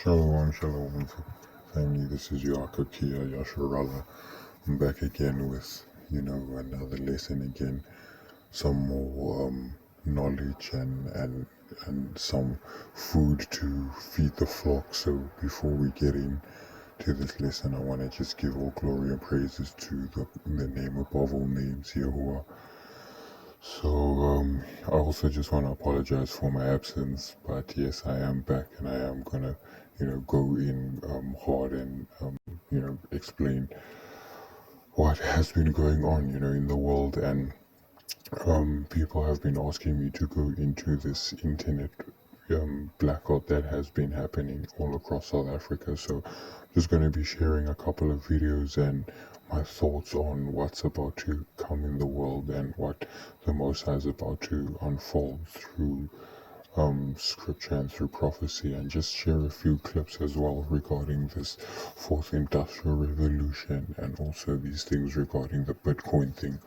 Shalom, family. This is Yasharala. I'm back again with, another lesson again, some more knowledge and some food to feed the flock. So before we get into this lesson, I want to just give all glory and praises to the name above all names, YHWH. So I also just want to apologize for my absence, but yes, I am back and I am gonna, go in hard and explain what has been going on, in the world. And people have been asking me to go into this internet blackout that has been happening all across South Africa. So I'm just going to be sharing a couple of videos and my thoughts on what's about to come in the world and what the Most High is about to unfold through scripture and through prophecy, and just share a few clips as well regarding this fourth industrial revolution and also these things regarding the Bitcoin thing.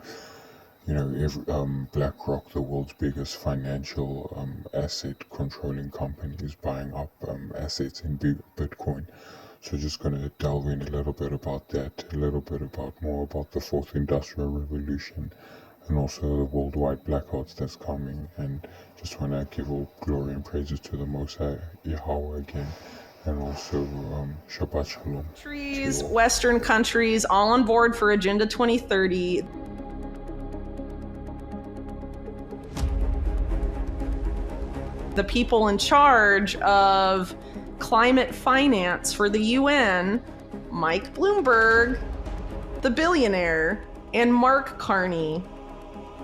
BlackRock, the world's biggest financial asset controlling company, is buying up assets in Bitcoin. So just going to delve in a little bit about that, a little bit more about the fourth industrial revolution and also the worldwide blackouts that's coming. And just want to give all glory and praises to the Most High Yahweh again. And also Shabbat Shalom. Countries, Western countries, all on board for Agenda 2030. The people in charge of climate finance for the UN, Mike Bloomberg, the billionaire, and Mark Carney.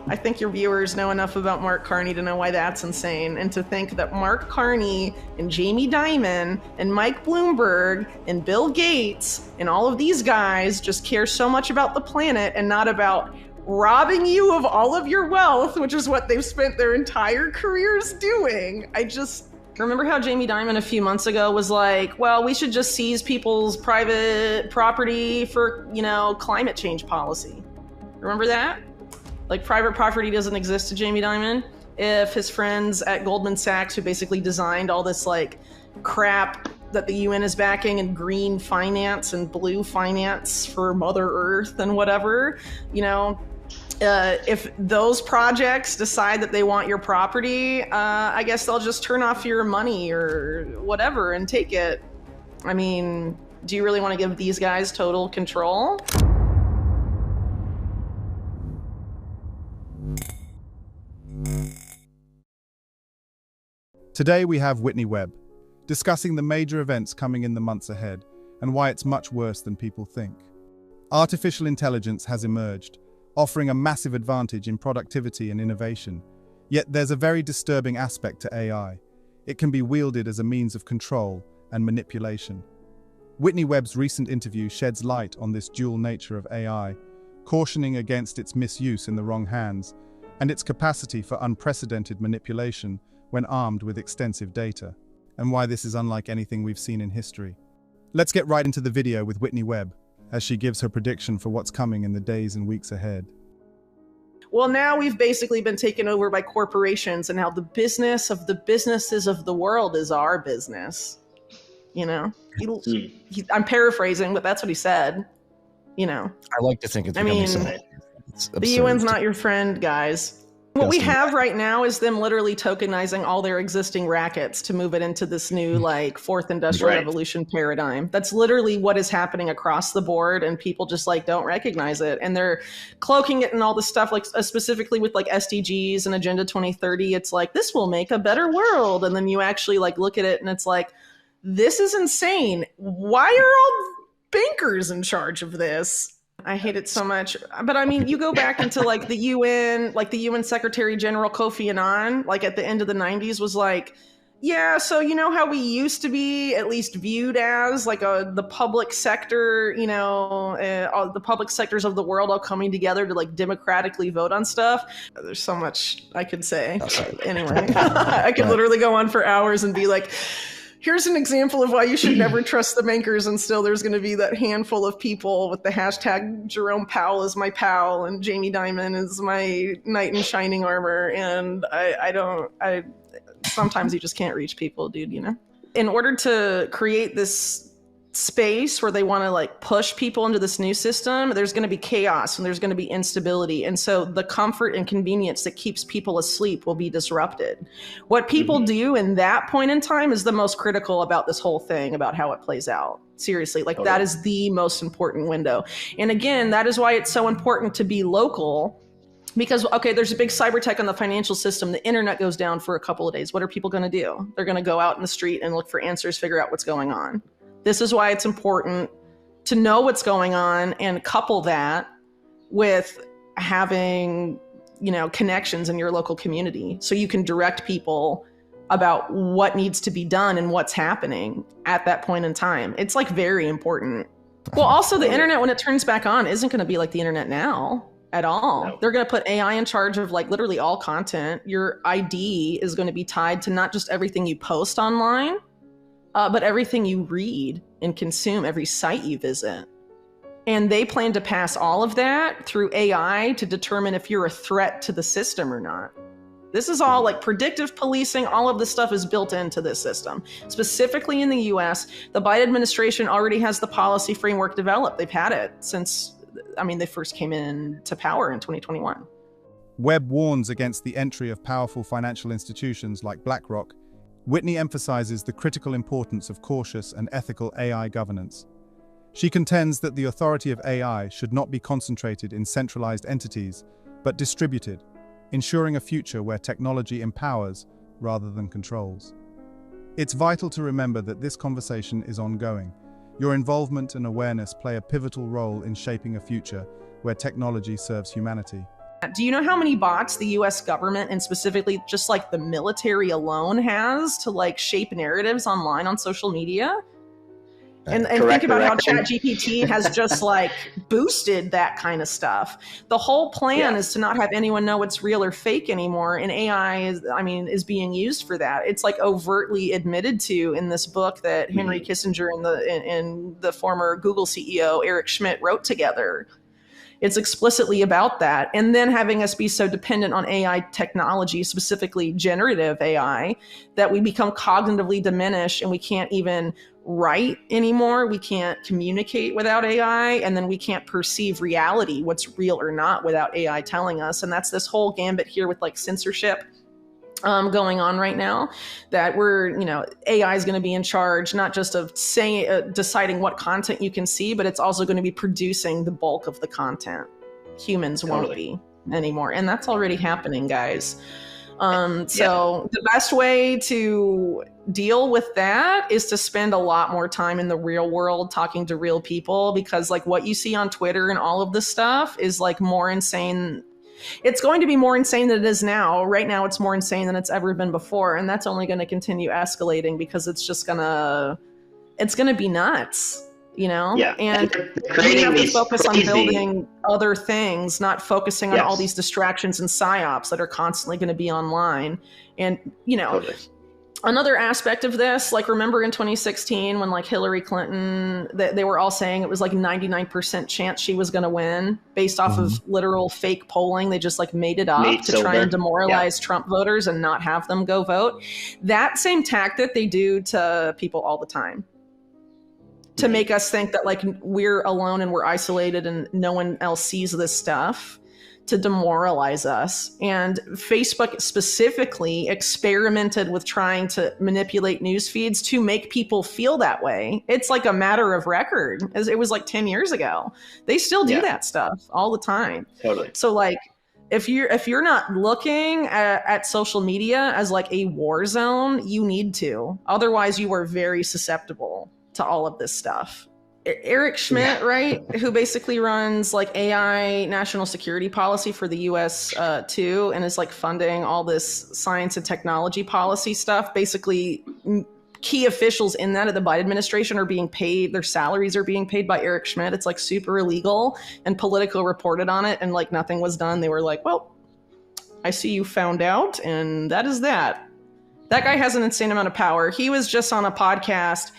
I think your viewers know enough about Mark Carney to know why that's insane, and to think that Mark Carney and Jamie Dimon and Mike Bloomberg and Bill Gates and all of these guys just care so much about the planet and not about robbing you of all of your wealth, which is what they've spent their entire careers doing. I just remember how Jamie Dimon a few months ago was like, well, we should just seize people's private property for, climate change policy. Remember that? Like, private property doesn't exist to Jamie Dimon. If his friends at Goldman Sachs, who basically designed all this crap that the UN is backing, and green finance and blue finance for Mother Earth and whatever, if those projects decide that they want your property, I guess they'll just turn off your money or whatever and take it. I mean, do you really want to give these guys total control? Today we have Whitney Webb, discussing the major events coming in the months ahead and why it's much worse than people think. Artificial intelligence has emerged, offering a massive advantage in productivity and innovation. Yet there's a very disturbing aspect to AI. It can be wielded as a means of control and manipulation. Whitney Webb's recent interview sheds light on this dual nature of AI, cautioning against its misuse in the wrong hands and its capacity for unprecedented manipulation when armed with extensive data, and why this is unlike anything we've seen in history. Let's get right into the video with Whitney Webb, as she gives her prediction for what's coming in the days and weeks ahead. Well, now we've basically been taken over by corporations, and now the business of the businesses of the world is our business. I'm paraphrasing, but that's what he said. I like to think it's becoming so. The UN's not your friend, guys. What we have right now is them literally tokenizing all their existing rackets to move it into this new fourth industrial revolution paradigm. That's literally what is happening across the board, and people just don't recognize it. And they're cloaking it in all this stuff, specifically with SDGs and Agenda 2030. It's this will make a better world. And then you actually look at it and it's this is insane. Why are all bankers in charge of this? I hate it so much. But I mean, you go back into the UN, the UN Secretary General Kofi Annan, at the end of the 90s was yeah, so how we used to be at least viewed as the public sector, the public sectors of the world all coming together to democratically vote on stuff. There's so much I could say. Anyway, I could literally go on for hours and be here's an example of why you should never trust the bankers, and still there's going to be that handful of people with the hashtag Jerome Powell is my pal and Jamie Dimon is my knight in shining armor. And I sometimes you just can't reach people, dude, in order to create this space where they want to like push people into this new system, there's going to be chaos and there's going to be instability. And so the comfort and convenience that keeps people asleep will be disrupted. What people do in that point in time is the most critical about this whole thing, about how it plays out. Seriously, like that is the most important window. And again, that is why it's so important to be local. Because, okay, there's a big cyber tech on the financial system. The internet goes down for a couple of days. What are people going to do? They're going to go out in the street and look for answers, figure out what's going on. This is why it's important to know what's going on and couple that with having, you know, connections in your local community so you can direct people about what needs to be done and what's happening at that point in time. It's like very important. Well, also the internet, when it turns back on, isn't going to be like the internet now at all. No. They're going to put AI in charge of like literally all content. Your ID is going to be tied to not just everything you post online, but everything you read and consume, every site you visit. And they plan to pass all of that through AI to determine if you're a threat to the system or not. This is all like predictive policing. All of this stuff is built into this system. Specifically in the US, the Biden administration already has the policy framework developed. They've had it since, I mean, they first came into power in 2021. Webb warns against the entry of powerful financial institutions like BlackRock. Whitney emphasizes the critical importance of cautious and ethical AI governance. She contends that the authority of AI should not be concentrated in centralized entities, but distributed, ensuring a future where technology empowers rather than controls. It's vital to remember that this conversation is ongoing. Your involvement and awareness play a pivotal role in shaping a future where technology serves humanity. Do you know how many bots the US government and specifically just like the military alone has to like shape narratives online on social media? And think about how ChatGPT has just like boosted that kind of stuff. The whole plan is to not have anyone know what's real or fake anymore. And AI is being used for that. It's like overtly admitted to in this book that Henry Kissinger and the former Google CEO Eric Schmidt wrote together. It's explicitly about that. And then having us be so dependent on AI technology, specifically generative AI, that we become cognitively diminished and we can't even write anymore. We can't communicate without AI. And then we can't perceive reality, what's real or not, without AI telling us. And that's this whole gambit here with like censorship going on right now, that we're, you know, AI is going to be in charge, not just of saying, deciding what content you can see, but it's also going to be producing the bulk of the content. Humans won't be anymore. And that's already happening, guys. So the best way to deal with that is to spend a lot more time in the real world talking to real people, because like what you see on Twitter and all of this stuff is like more insane. It's going to be more insane than it is now. Right now, it's more insane than it's ever been before. And that's only going to continue escalating because it's just it's going to be nuts, you know? Yeah. And we have to focus on building other things, not focusing on all these distractions and psyops that are constantly going to be online. And, you know, another aspect of this, like remember in 2016 when like Hillary Clinton, they were all saying it was like 99% chance she was going to win based off of literal fake polling. They just like made it up to try and demoralize Trump voters and not have them go vote. That same tactic they do to people all the time to make us think that like we're alone and we're isolated and no one else sees this stuff, to demoralize us. And Facebook specifically experimented with trying to manipulate news feeds to make people feel that way. It's like a matter of record. It was like 10 years ago. They still do that stuff all the time. Totally. So like, if you're not looking at social media as like a war zone, you need to. Otherwise, you are very susceptible to all of this stuff. Eric Schmidt, right, who basically runs like AI national security policy for the US too, and is like funding all this science and technology policy stuff. Basically, key officials in that of the Biden administration are being paid, their salaries are being paid by Eric Schmidt. It's like super illegal, and Politico reported on it and like nothing was done. They were like, well, I see you found out, and that is that. That guy has an insane amount of power. He was just on a podcast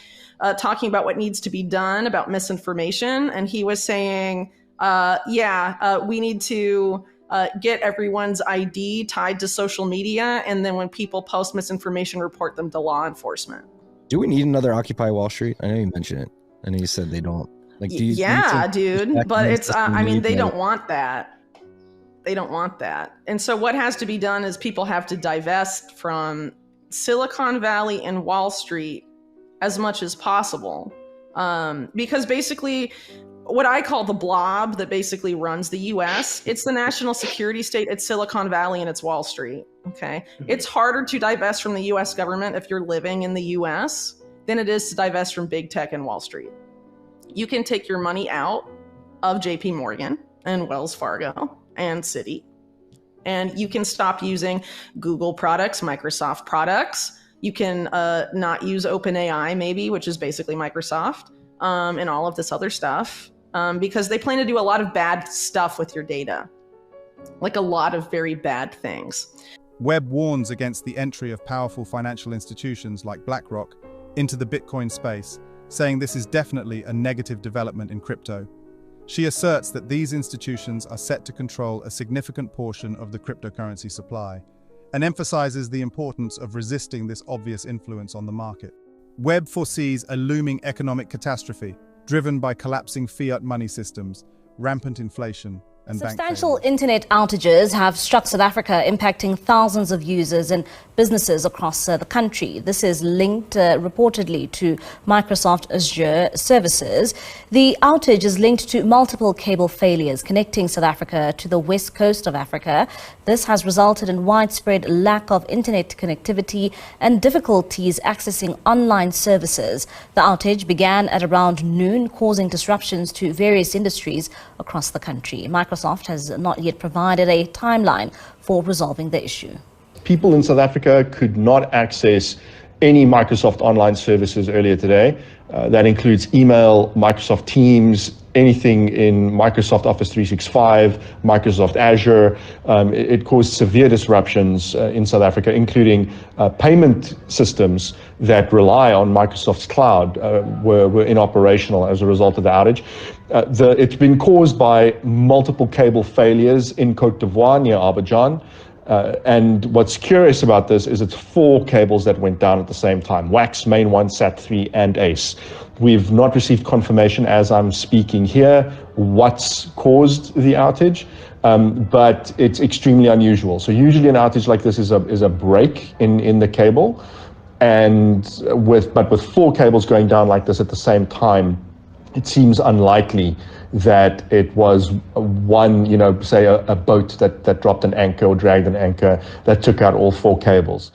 talking about what needs to be done about misinformation. And he was saying, we need to get everyone's ID tied to social media. And then when people post misinformation, report them to law enforcement. Do we need another Occupy Wall Street? I know you mentioned it. I know you said they don't. Like, do you? Yeah, dude. But it's. I mean, they don't like, want that. They don't want that. And so what has to be done is people have to divest from Silicon Valley and Wall Street as much as possible. Because basically, what I call the blob that basically runs the US, it's the national security state, it's Silicon Valley and it's Wall Street, okay? It's harder to divest from the US government if you're living in the US than it is to divest from big tech and Wall Street. You can take your money out of JP Morgan and Wells Fargo and Citi, and you can stop using Google products, Microsoft products. You can not use OpenAI maybe, which is basically Microsoft, and all of this other stuff, because they plan to do a lot of bad stuff with your data, like a lot of very bad things. Webb warns against the entry of powerful financial institutions like BlackRock into the Bitcoin space, saying this is definitely a negative development in crypto. She asserts that these institutions are set to control a significant portion of the cryptocurrency supply, and emphasizes the importance of resisting this obvious influence on the market. Webb foresees a looming economic catastrophe, driven by collapsing fiat money systems, rampant inflation, and substantial internet outages have struck South Africa, impacting thousands of users and businesses across the country. This is linked reportedly to Microsoft Azure services. The outage is linked to multiple cable failures connecting South Africa to the west coast of Africa. This has resulted in widespread lack of internet connectivity and difficulties accessing online services. The outage began at around noon, causing disruptions to various industries across the country. Microsoft has not yet provided a timeline for resolving the issue. People in South Africa could not access any Microsoft online services earlier today. That includes email, Microsoft Teams, anything in Microsoft Office 365, Microsoft Azure. It caused severe disruptions in South Africa, including payment systems that rely on Microsoft's cloud were inoperational as a result of the outage. It's been caused by multiple cable failures in Côte d'Ivoire near Abidjan. And what's curious about this is it's 4 cables that went down at the same time: WAX, Main 1, SAT3, and ACE. We've not received confirmation as I'm speaking here what's caused the outage, but it's extremely unusual. So usually an outage like this is a break in the cable, but with 4 cables going down like this at the same time, it seems unlikely that it was one, say a boat that dropped an anchor or dragged an anchor that took out all 4 cables.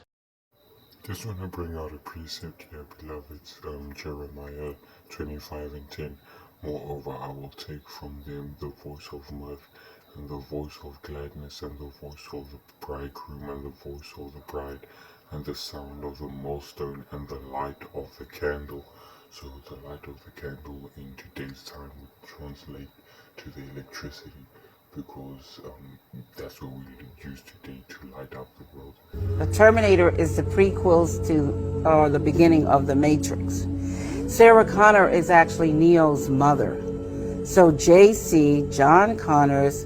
Just want to bring out a precept here, beloveds, Jeremiah 25:10. Moreover, I will take from them the voice of mirth, and the voice of gladness, and the voice of the bridegroom, and the voice of the bride, and the sound of the millstone, and the light of the candle. So the light of the candle in today's time would translate to the electricity, because that's what we use today to light up the world. The Terminator is the prequels to the beginning of the Matrix. Sarah Connor is actually Neo's mother. So JC, John Connors,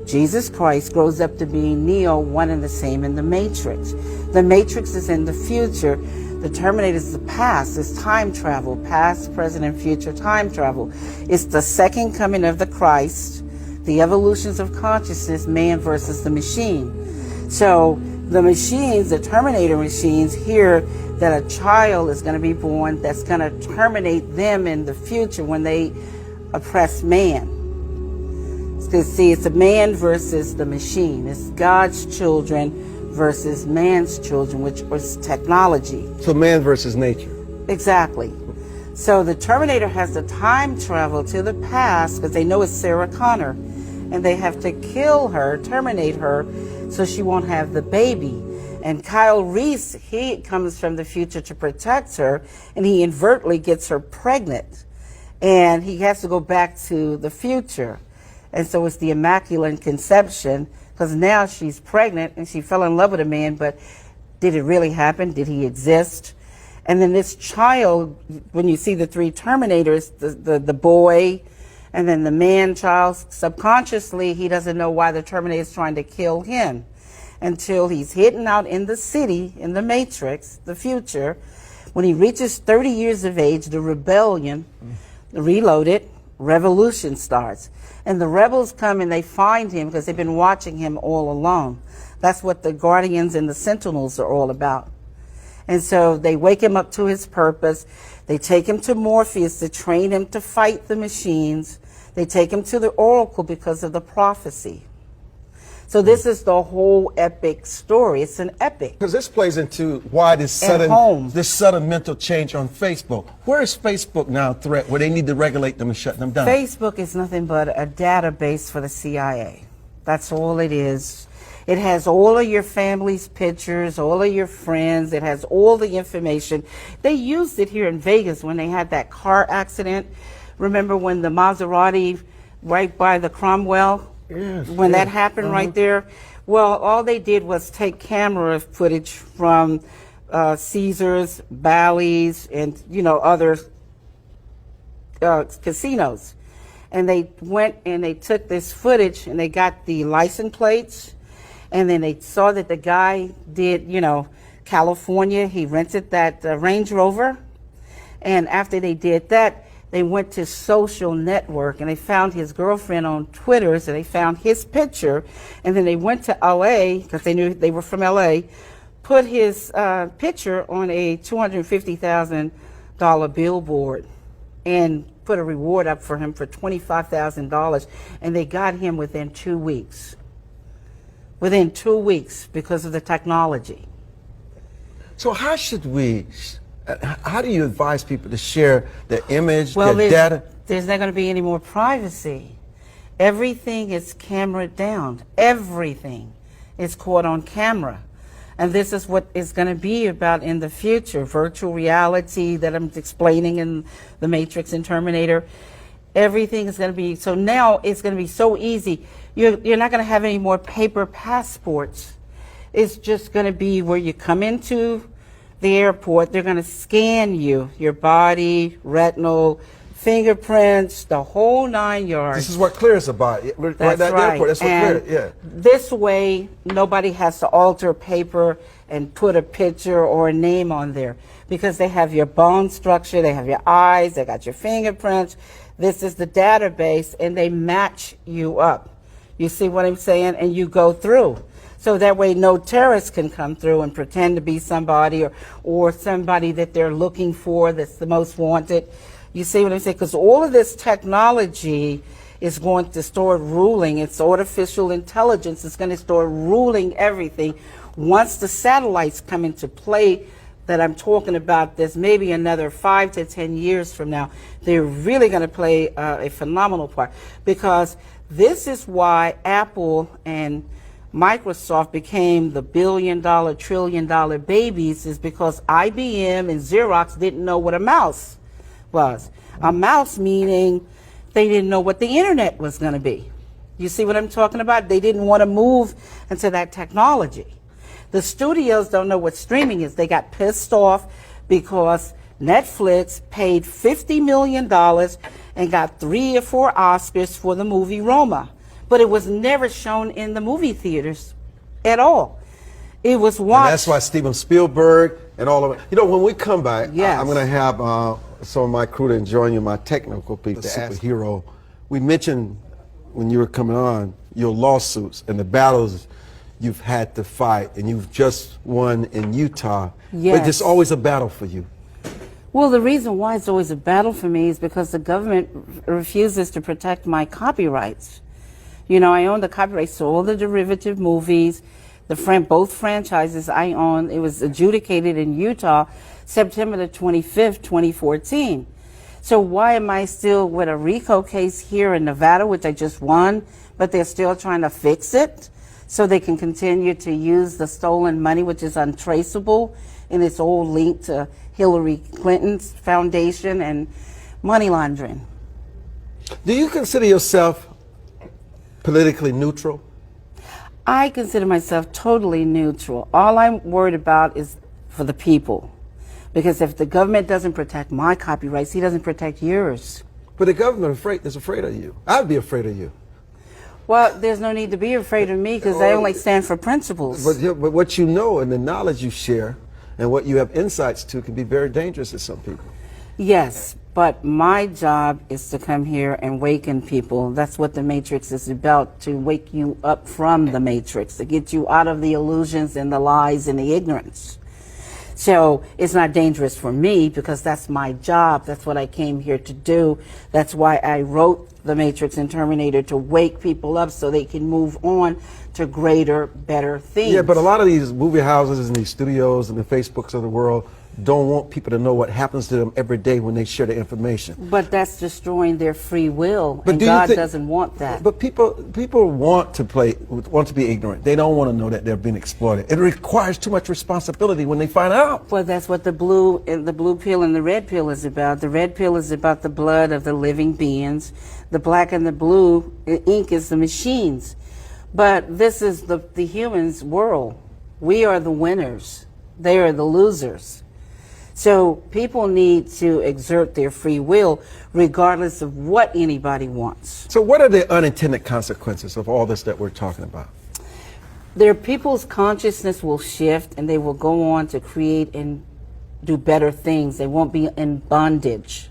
Jesus Christ, grows up to be Neo, one and the same in the Matrix. The Matrix is in the future. The Terminator is the past. It's time travel, past, present, and future time travel. It's the second coming of the Christ, the evolutions of consciousness, man versus the machine. So the machines, the Terminator machines, hear that a child is going to be born that's going to terminate them in the future when they oppress man. See, it's a man versus the machine. It's God's children versus man's children, which was technology. So man versus nature. Exactly. So the Terminator has to time travel to the past because they know it's Sarah Connor, and they have to kill her, terminate her, so she won't have the baby. And Kyle Reese, he comes from the future to protect her, and he inadvertently gets her pregnant, and he has to go back to the future. And so it's the Immaculate Conception, because now she's pregnant and she fell in love with a man, but did it really happen? Did he exist? And then this child, when you see the 3 Terminators, the boy and then the man child, subconsciously he doesn't know why the Terminator is trying to kill him until he's hidden out in the city, in the Matrix, the future, When he reaches 30 years of age, the rebellion, reloaded, revolution starts. And the rebels come and they find him because they've been watching him all along. That's what the Guardians and the Sentinels are all about. And so they wake him up to his purpose. They take him to Morpheus to train him to fight the machines. They take him to the Oracle because of the prophecy. So this is the whole epic story. It's an epic. Because this plays into why this sudden mental change on Facebook. Where is Facebook now a threat where they need to regulate them and shut them down? Facebook is nothing but a database for the CIA. That's all it is. It has all of your family's pictures, all of your friends. It has all the information. They used it here in Vegas when they had that car accident. Remember when the Maserati right by the Cromwell? Yes, when that happened right there? Well, all they did was take camera footage from Caesars, Bally's, and other casinos. And they went and they took this footage and they got the license plates. And then they saw that the guy did, California. He rented that Range Rover. And after they did that, they went to social network and they found his girlfriend on Twitter, so they found his picture, and then they went to LA because they knew they were from LA, put his picture on a $250,000 billboard and put a reward up for him for $25,000, and they got him within 2 weeks. Within 2 weeks because of the technology. So how do you advise people to share their image, their data? There's not going to be any more privacy. Everything is cameraed down. Everything is caught on camera. And this is what it's going to be about in the future. Virtual reality that I'm explaining in The Matrix and Terminator. Everything is going to be, so now it's going to be so easy. You're not going to have any more paper passports. It's just going to be where you come into the airport, they're going to scan you, your body, retinal, fingerprints, the whole 9 yards. This is what Clear is about. That's right. right. That's what Clear, yeah. This way, nobody has to alter paper and put a picture or a name on there because they have your bone structure, they have your eyes, they got your fingerprints. This is the database, and they match you up. You see what I'm saying? And you go through. So that way no terrorists can come through and pretend to be somebody or somebody that they're looking for that's the most wanted. You see what I'm saying? Because all of this technology is going to start ruling. It's artificial intelligence. It's going to start ruling everything. Once the satellites come into play that I'm talking about, there's maybe another 5 to 10 years from now, they're really going to play a phenomenal part. Because this is why Apple and Microsoft became the billion-dollar, trillion-dollar babies, is because IBM and Xerox didn't know what a mouse was. A mouse meaning they didn't know what the internet was going to be. You see what I'm talking about? They didn't want to move into that technology. The studios don't know what streaming is. They got pissed off because Netflix paid $50 million and got 3 or 4 Oscars for the movie Roma. But it was never shown in the movie theaters at all. It was watched. And that's why Steven Spielberg and all of it. When we come back, yes. I'm going to have some of my crew to join you, my technical people, the superhero. We mentioned when you were coming on your lawsuits and the battles you've had to fight, and you've just won in Utah. Yes. But it's always a battle for you. Well, the reason why it's always a battle for me is because the government refuses to protect my copyrights. I own the copyrights to all the derivative movies, both franchises I own. It was adjudicated in Utah September the 25th, 2014. So why am I still with a RICO case here in Nevada, which I just won, but they're still trying to fix it so they can continue to use the stolen money, which is untraceable, and it's all linked to Hillary Clinton's foundation and money laundering. Do you consider yourself politically neutral? I consider myself totally neutral. All I'm worried about is for the people. Because if the government doesn't protect my copyrights, he doesn't protect yours. But the government is afraid of you. I'd be afraid of you. Well, there's no need to be afraid of me because I only stand for principles. But what you know and the knowledge you share and what you have insights to can be very dangerous to some people. Yes, but my job is to come here and awaken people. That's what the Matrix is about, to wake you up from the Matrix, to get you out of the illusions and the lies and the ignorance. So it's not dangerous for me because that's my job. That's what I came here to do. That's why I wrote The Matrix and Terminator, to wake people up so they can move on to greater, better things. Yeah, but a lot of these movie houses and these studios and the Facebooks of the world don't want people to know what happens to them every day when they share the information. But that's destroying their free will, and God doesn't want that. But people want to be ignorant. They don't want to know that they're being exploited. It requires too much responsibility when they find out. Well, that's what the blue pill and the red pill is about. The red pill is about the blood of the living beings. The black and the blue ink is the machines. But this is the humans' world. We are the winners. They are the losers. So people need to exert their free will regardless of what anybody wants. So what are the unintended consequences of all this that we're talking about? Their people's consciousness will shift and they will go on to create and do better things. They won't be in bondage.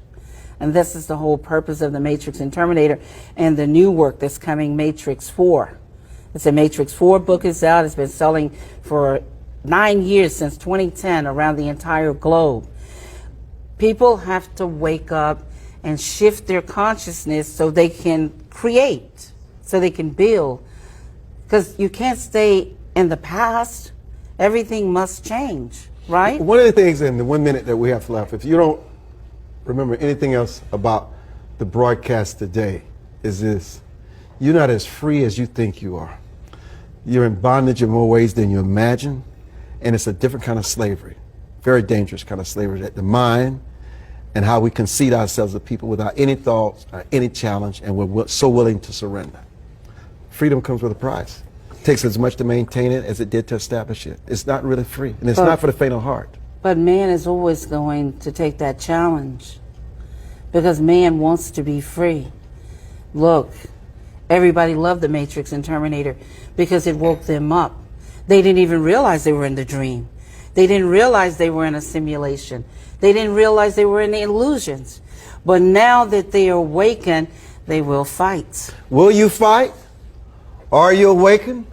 And this is the whole purpose of the Matrix and Terminator and the new work that's coming, Matrix 4. It's a Matrix 4 book is out. It's been selling for 9 years, since 2010, around the entire globe. People have to wake up and shift their consciousness so they can create, so they can build. Because you can't stay in the past. Everything must change, right? One of the things in the 1 minute that we have left, if you don't remember anything else about the broadcast today, is this: you're not as free as you think you are. You're in bondage in more ways than you imagine. And it's a different kind of slavery, very dangerous kind of slavery, that the mind and how we concede ourselves to people without any thoughts or any challenge, and we're so willing to surrender. Freedom comes with a price. It takes as much to maintain it as it did to establish it. It's not really free, and it's not for the faint of heart. But man is always going to take that challenge because man wants to be free. Look, everybody loved the Matrix and Terminator because it woke them up. They didn't even realize they were in the dream. They didn't realize they were in a simulation. They didn't realize they were in the illusions. But now that they are awakened, they will fight. Will you fight? Are you awakened?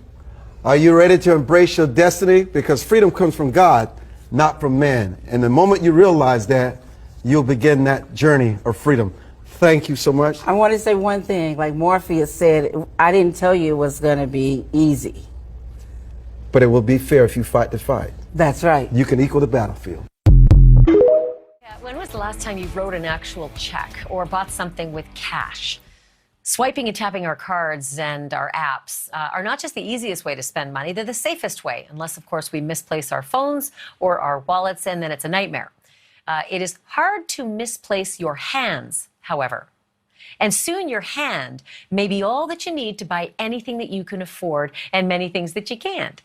Are you ready to embrace your destiny? Because freedom comes from God, not from man. And the moment you realize that, you'll begin that journey of freedom. Thank you so much. I want to say one thing. Like Morpheus said, I didn't tell you it was going to be easy. But it will be fair if you fight the fight. That's right. You can equal the battlefield. When was the last time you wrote an actual check or bought something with cash? Swiping and tapping our cards and our apps are not just the easiest way to spend money, they're the safest way, unless, of course, we misplace our phones or our wallets, and then it's a nightmare. It is hard to misplace your hands, however. And soon your hand may be all that you need to buy anything that you can afford and many things that you can't.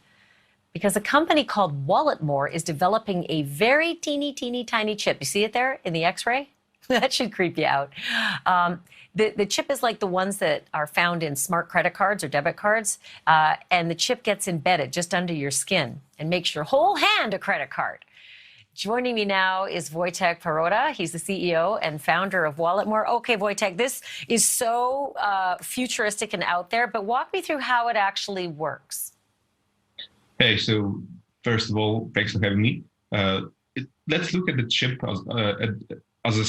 Because a company called Walletmore is developing a very teeny tiny chip. You see it there in the X-ray? That should creep you out. The chip is like the ones that are found in smart credit cards or debit cards, and the chip gets embedded just under your skin and makes your whole hand a credit card. Joining me now is Wojtek Perota. He's the CEO and founder of Walletmore. Okay, Wojtek, this is so futuristic and out there, but walk me through how it actually works. Hey, so first of all, thanks for having me. Let's look at the chip as a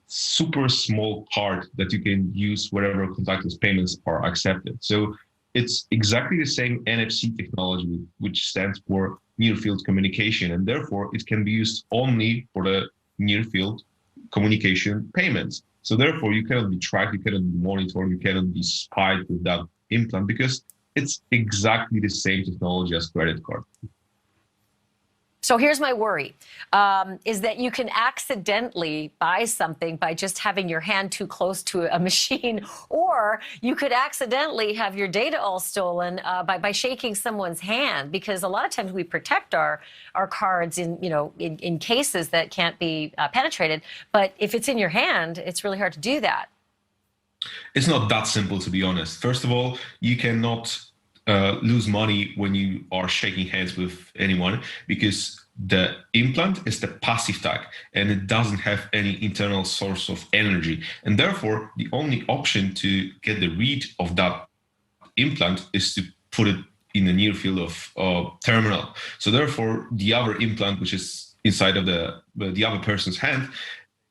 super small card that you can use wherever contactless payments are accepted. So it's exactly the same NFC technology, which stands for near field communication, and therefore it can be used only for the near field communication payments. So therefore you cannot be tracked, you cannot be monitored, you cannot be spied with that implant because it's exactly the same technology as credit card. So here's my worry, is that you can accidentally buy something by just having your hand too close to a machine, or you could accidentally have your data all stolen by shaking someone's hand, because a lot of times we protect our cards in cases that can't be penetrated. But if it's in your hand, it's really hard to do that. It's not that simple, to be honest. First of all, you cannot lose money when you are shaking hands with anyone, because the implant is the passive type, and it doesn't have any internal source of energy. And therefore, the only option to get the read of that implant is to put it in the near field of terminal. So therefore, the other implant, which is inside of the other person's hand,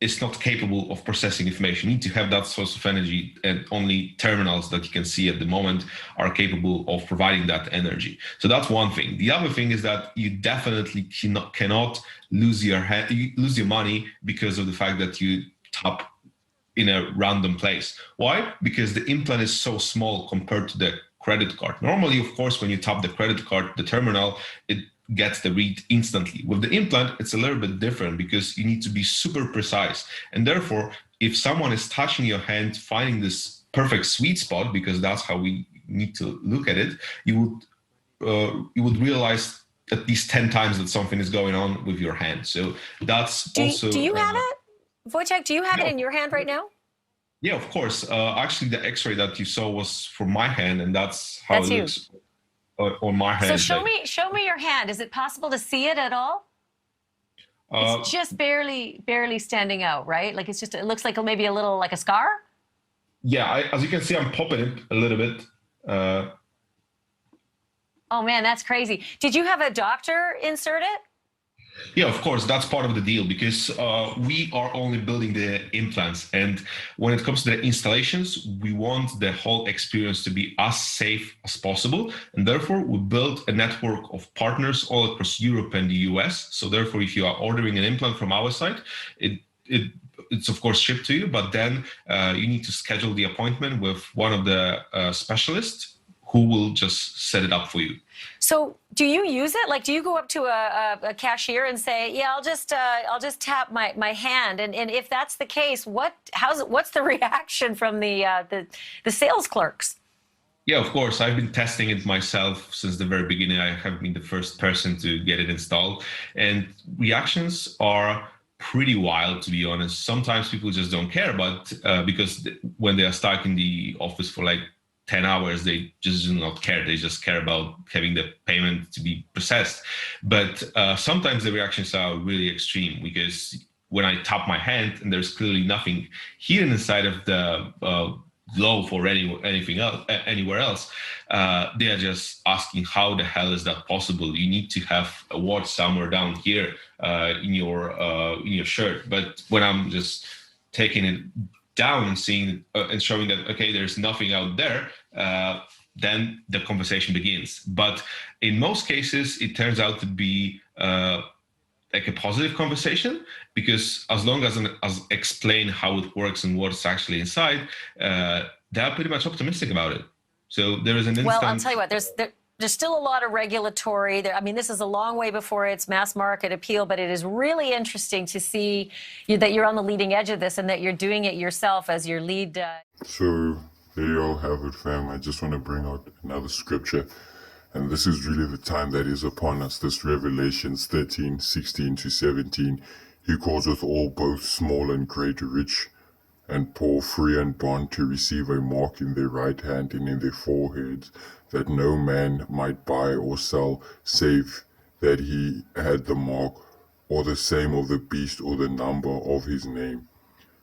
is not capable of processing information. You need to have that source of energy, and only terminals that you can see at the moment are capable of providing that energy. So that's one thing. The other thing is that you definitely cannot lose your money because of the fact that you tap in a random place. Why? Because the implant is so small compared to the credit card. Normally, of course, when you tap the credit card, the terminal, it gets the read instantly. With the implant, it's a little bit different because you need to be super precise. And therefore, if someone is touching your hand, finding this perfect sweet spot, because that's how we need to look at it, you would realize at least 10 times that something is going on with your hand. So that's do you have it? Wojciech, do you have it in your hand right now? Yeah, of course. Actually, the X-ray that you saw was from my hand, and that's how it looks on my hand. So show me your hand. Is it possible to see it at all? It's just barely standing out, right? Like it looks like maybe a little like a scar. Yeah, as you can see, I'm popping it a little bit. Oh man, that's crazy. Did you have a doctor insert it? Yeah, of course, that's part of the deal, because we are only building the implants. And when it comes to the installations, we want the whole experience to be as safe as possible. And therefore, we built a network of partners all across Europe and the US. So therefore, if you are ordering an implant from our side, it's of course shipped to you, but then you need to schedule the appointment with one of the specialists who will just set it up for you. So do you use it? Like, do you go up to a cashier and say, yeah, I'll just tap my hand? And if that's the case, what's the reaction from the sales clerks? Yeah, of course. I've been testing it myself since the very beginning. I have been the first person to get it installed, and reactions are pretty wild, to be honest. Sometimes people just don't care, but because when they are stuck in the office for like 10 hours, they just do not care. They just care about having the payment to be processed. But sometimes the reactions are really extreme, because when I tap my hand and there's clearly nothing hidden inside of the glove or anything else, anywhere else, they are just asking, how the hell is that possible? You need to have a watch somewhere down here in your shirt. But when I'm just taking it down and seeing and showing that, okay, there's nothing out there, then the conversation begins. But in most cases, it turns out to be like a positive conversation, because as long as I explain how it works and what's actually inside, they're pretty much optimistic about it. So there is an instance. Well, I'll tell you what, there's still a lot of regulatory. I mean, this is a long way before it's mass market appeal, but it is really interesting to see that you're on the leading edge of this and that you're doing it yourself as your lead. So there you all have it, fam. I just want to bring out another scripture. And this is really the time that is upon us. This Revelations 13:16-17. He causeth all, both small and great, rich and poor, free and bond, to receive a mark in their right hand and in their foreheads, that no man might buy or sell, save that he had the mark, or the same of the beast, or the number of his name.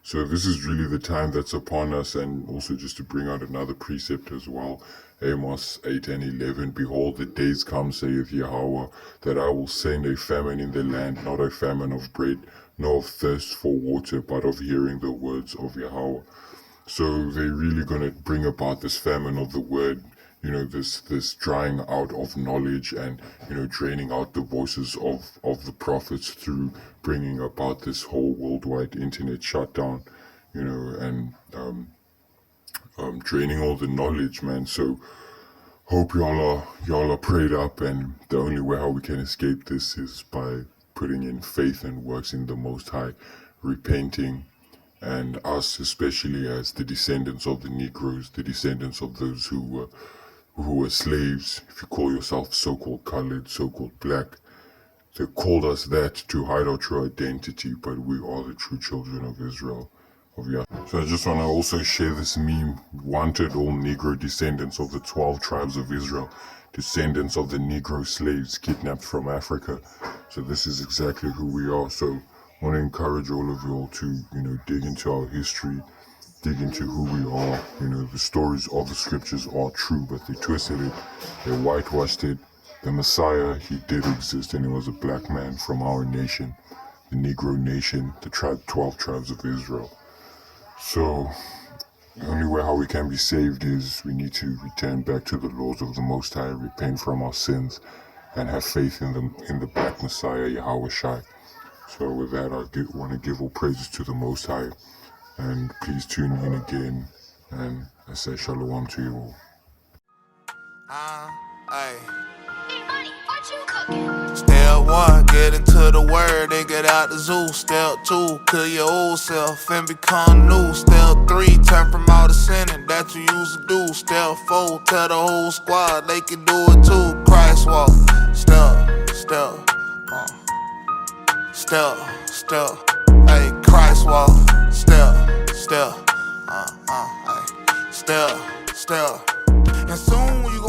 So this is really the time that's upon us. And also just to bring out another precept as well, Amos 8:11, Behold, the days come, saith Yahweh, that I will send a famine in the land, not a famine of bread, nor of thirst for water, but of hearing the words of Yahweh. So they're really going to bring about this famine of the word, this drying out of knowledge, and, draining out the voices of the prophets, through bringing about this whole worldwide internet shutdown, and draining all the knowledge, man. So hope y'all are prayed up, and the only way how we can escape this is by putting in faith and works in the Most High, repenting, and us, especially as the descendants of the Negroes, the descendants of those who were slaves. If you call yourself so-called colored, so-called black, they called us that to hide our true identity, but we are the true children of Israel. of YHWH. So I just want to also share this meme. Wanted all Negro descendants of the 12 tribes of Israel, descendants of the Negro slaves kidnapped from Africa. So this is exactly who we are. So I want to encourage all of you all to, dig into our history, dig into who we are. The stories of the scriptures are true, but they twisted it, they whitewashed it. The Messiah, he did exist, and he was a black man from our nation, the Negro nation, the 12 tribes of Israel. So the only way how we can be saved is we need to return back to the laws of the Most High, repent from our sins, and have faith in the Black Messiah, YHWH. So with that, I want to give all praises to the Most High, and please tune in again, and I say shalom to you all. Step 1, get into the word and get out the zoo. Step 2, kill your old self and become new. Step 3, turn from all the sinning that you used to do. Step 4, tell the whole squad they can do it too. Christ walk, step, hey, Christ walk, step, hey, step. And soon you